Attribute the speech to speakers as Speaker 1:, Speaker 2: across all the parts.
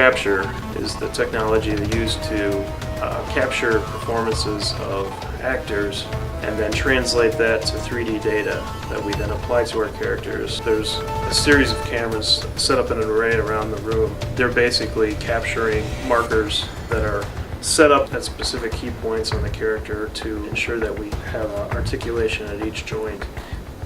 Speaker 1: capture is the technology they use to capture performances of actors and then translate that to 3D data that we then apply to our characters. There's a series of cameras set up in an array around the room. They're basically capturing markers that are set up at specific key points on the character to ensure that we have articulation at each joint.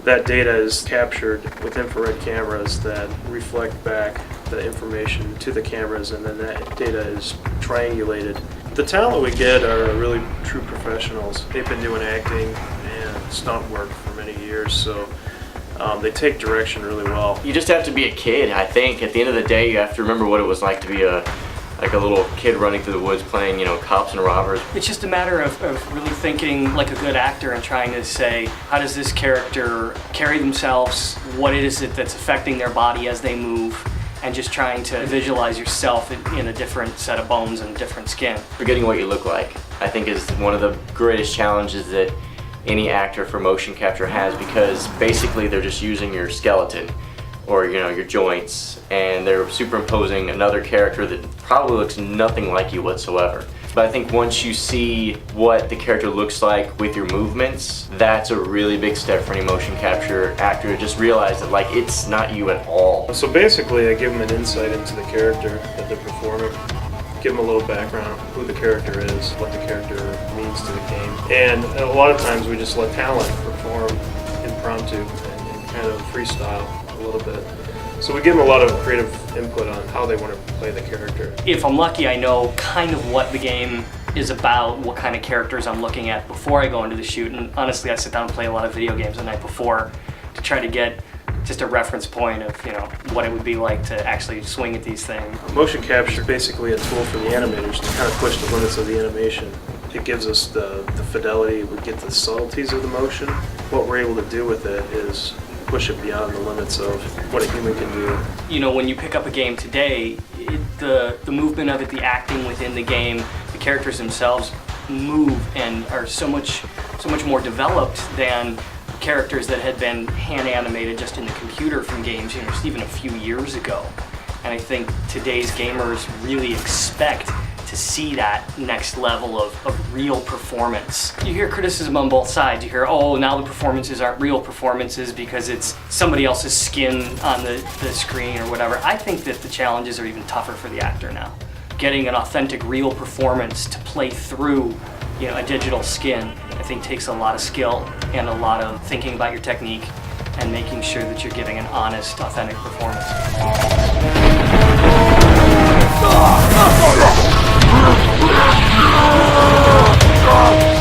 Speaker 1: That data is captured with infrared cameras that reflect back the information to the cameras, and then that data is triangulated. The talent we get are really true professionals. They've been doing acting and stunt work for many years, so they take direction really well.
Speaker 2: You just have to be a kid, I think. At the end of the day, you have to remember what it was like to be a little kid running through the woods playing, cops and robbers.
Speaker 3: It's just a matter of really thinking like a good actor and trying to say, how does this character carry themselves? What is it that's affecting their body as they move? And just trying to visualize yourself in a different set of bones and different skin.
Speaker 2: Forgetting what you look like, I think, is one of the greatest challenges that any actor for motion capture has, because basically they're just using your skeleton or your joints, and they're superimposing another character that probably looks nothing like you whatsoever. But I think once you see what the character looks like with your movements, that's a really big step for any motion capture actor to just realize that it's not you at all.
Speaker 1: So basically I give them an insight into the character that they're performing, give them a little background on who the character is, what the character means to the game. And a lot of times we just let talent perform impromptu and kind of freestyle a little bit. So we give them a lot of creative input on how they want to play the character.
Speaker 3: If I'm lucky, I know kind of what the game is about, what kind of characters I'm looking at before I go into the shoot. And honestly, I sit down and play a lot of video games the night before to try to get just a reference point of what it would be like to actually swing at these things.
Speaker 1: Motion capture is basically a tool for the animators to kind of push the limits of the animation. It gives us the fidelity, we get the subtleties of the motion. What we're able to do with it is push it beyond the limits of what a human can do.
Speaker 3: When you pick up a game today, the movement of it, the acting within the game, the characters themselves move and are so much more developed than characters that had been hand animated just in the computer from games, just even a few years ago. And I think today's gamers really expect to see that next level of real performance. You hear criticism on both sides. You hear, oh, now the performances aren't real performances because it's somebody else's skin on the screen or whatever. I think that the challenges are even tougher for the actor now. Getting an authentic, real performance to play through a digital skin, I think takes a lot of skill and a lot of thinking about your technique and making sure that you're giving an honest, authentic performance.
Speaker 4: Oh!